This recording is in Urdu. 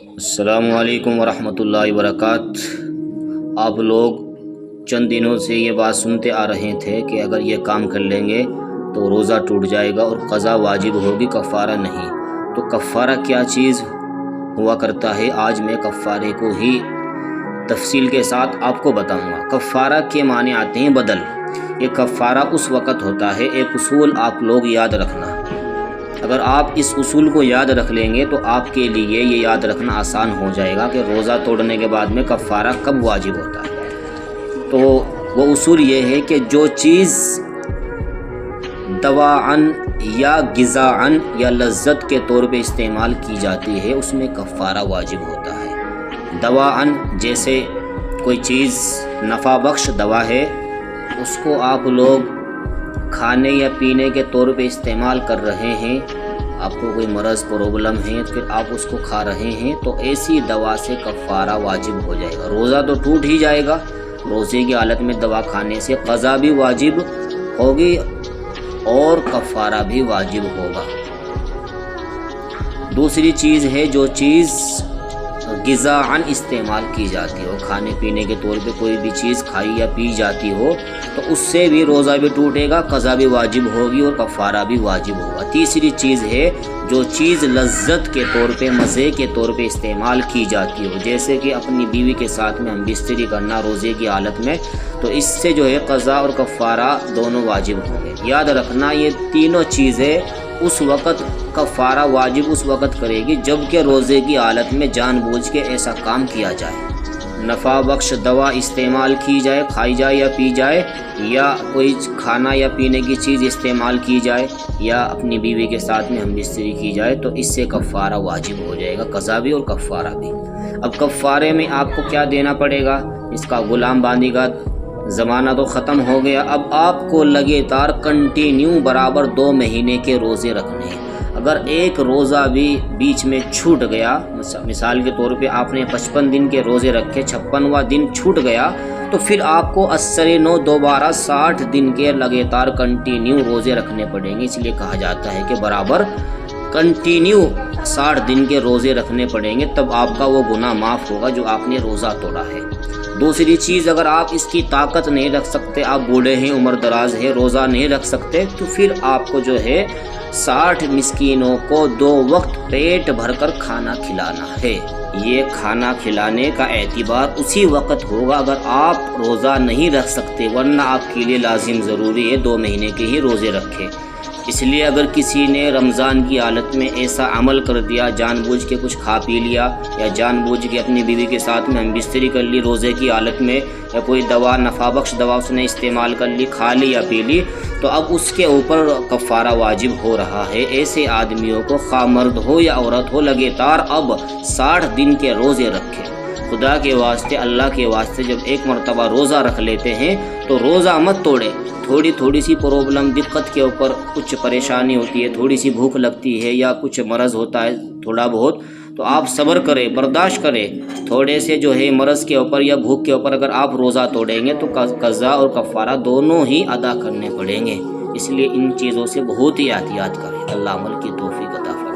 السلام علیکم ورحمۃ اللہ وبرکاتہ۔ آپ لوگ چند دنوں سے یہ بات سنتے آ رہے تھے کہ اگر یہ کام کر لیں گے تو روزہ ٹوٹ جائے گا اور قضا واجب ہوگی، کفارہ نہیں۔ تو کفارہ کیا چیز ہوا کرتا ہے، آج میں کفارے کو ہی تفصیل کے ساتھ آپ کو بتاؤں گا۔ کفارہ کے معنی آتے ہیں بدل۔ یہ کفارہ اس وقت ہوتا ہے، ایک اصول آپ لوگ یاد رکھنا، اگر آپ اس اصول کو یاد رکھ لیں گے تو آپ کے لیے یہ یاد رکھنا آسان ہو جائے گا کہ روزہ توڑنے کے بعد میں کفارہ کب واجب ہوتا ہے۔ تو وہ اصول یہ ہے کہ جو چیز دواعن یا غذاعن یا لذت کے طور پہ استعمال کی جاتی ہے اس میں کفارہ واجب ہوتا ہے۔ دواعن جیسے کوئی چیز نفع بخش دوا ہے، اس کو آپ لوگ کھانے یا پینے کے طور پہ استعمال کر رہے ہیں، آپ کو کوئی مرض پرابلم ہے پھر آپ اس کو کھا رہے ہیں، تو ایسی دوا سے کفارہ واجب ہو جائے گا۔ روزہ تو ٹوٹ ہی جائے گا، روزے کی حالت میں دوا کھانے سے قضا بھی واجب ہوگی اور کفارہ بھی واجب ہوگا۔ دوسری چیز ہے جو چیز غذاعن استعمال کی جاتی ہو، کھانے پینے کے طور پہ کوئی بھی چیز کھائی یا پی جاتی ہو تو اس سے بھی روزہ بھی ٹوٹے گا، قضا بھی واجب ہوگی اور کفارہ بھی واجب ہوگا۔ تیسری چیز ہے جو چیز لذت کے طور پہ، مزے کے طور پہ استعمال کی جاتی ہو، جیسے کہ اپنی بیوی کے ساتھ میں ہم بستری کرنا روزے کی حالت میں، تو اس سے جو ہے قضا اور کفارہ دونوں واجب ہوں گے۔ یاد رکھنا یہ تینوں چیزیں اس وقت کفارہ واجب اس وقت کرے گی جب کہ روزے کی حالت میں جان بوجھ کے ایسا کام کیا جائے، نفع بخش دوا استعمال کی جائے، کھائی جائے یا پی جائے، یا کوئی کھانا یا پینے کی چیز استعمال کی جائے، یا اپنی بیوی کے ساتھ میں ہم بستری کی جائے، تو اس سے کفارہ واجب ہو جائے گا، قضا بھی اور کفارہ بھی۔ اب کفارے میں آپ کو کیا دینا پڑے گا؟ اس کا غلام باندھی کا زمانہ تو ختم ہو گیا، اب آپ کو لگاتار کنٹینیو برابر 2 مہینے کے روزے رکھنے ہیں۔ اگر ایک روزہ بھی بیچ میں چھوٹ گیا، مثال کے طور پہ آپ نے 55 دن کے روزے رکھے، 56واں دن چھوٹ گیا تو پھر آپ کو 80 دوبارہ 60 دن کے لگاتار کنٹینیو روزے رکھنے پڑیں گے۔ اس لیے کہا جاتا ہے کہ برابر کنٹینیو 60 دن کے روزے رکھنے پڑیں گے، تب آپ کا وہ گناہ معاف ہوگا جو آپ نے روزہ توڑا ہے۔ دوسری چیز، اگر آپ اس کی طاقت نہیں رکھ سکتے، آپ بوڑھے ہیں، عمر دراز ہے، روزہ نہیں رکھ سکتے، تو پھر آپ کو جو ہے 60 مسکینوں کو 2 وقت پیٹ بھر کر کھانا کھلانا ہے۔ یہ کھانا کھلانے کا اعتبار اسی وقت ہوگا اگر آپ روزہ نہیں رکھ سکتے، ورنہ آپ کے لیے لازم ضروری ہے 2 مہینے کے ہی روزے رکھے۔ اس لیے اگر کسی نے رمضان کی حالت میں ایسا عمل کر دیا، جان بوجھ کے کچھ کھا پی لیا، یا جان بوجھ کے اپنی بیوی کے ساتھ میں ہم بستری کر لی روزے کی حالت میں، یا کوئی دوا نفع بخش دوا اس نے استعمال کر لی، کھا لی یا پی لی، تو اب اس کے اوپر کفارہ واجب ہو رہا ہے۔ ایسے آدمیوں کو، خواہ مرد ہو یا عورت ہو، لگاتار اب 60 دن کے روزے رکھے۔ خدا کے واسطے، اللہ کے واسطے، جب ایک مرتبہ روزہ رکھ لیتے ہیں تو روزہ مت توڑے۔ تھوڑی سی پرابلم، دقت کے اوپر کچھ پریشانی ہوتی ہے، تھوڑی سی بھوک لگتی ہے یا کچھ مرض ہوتا ہے تھوڑا بہت، تو آپ صبر کریں، برداشت کریں۔ تھوڑے سے جو ہے مرض کے اوپر یا بھوک کے اوپر اگر آپ روزہ توڑیں گے تو قضا اور کفارہ دونوں ہی ادا کرنے پڑیں گے۔ اس لیے ان چیزوں سے بہت ہی احتیاط کریں۔ اللہ عمل کی توفیق عطا فرمائے۔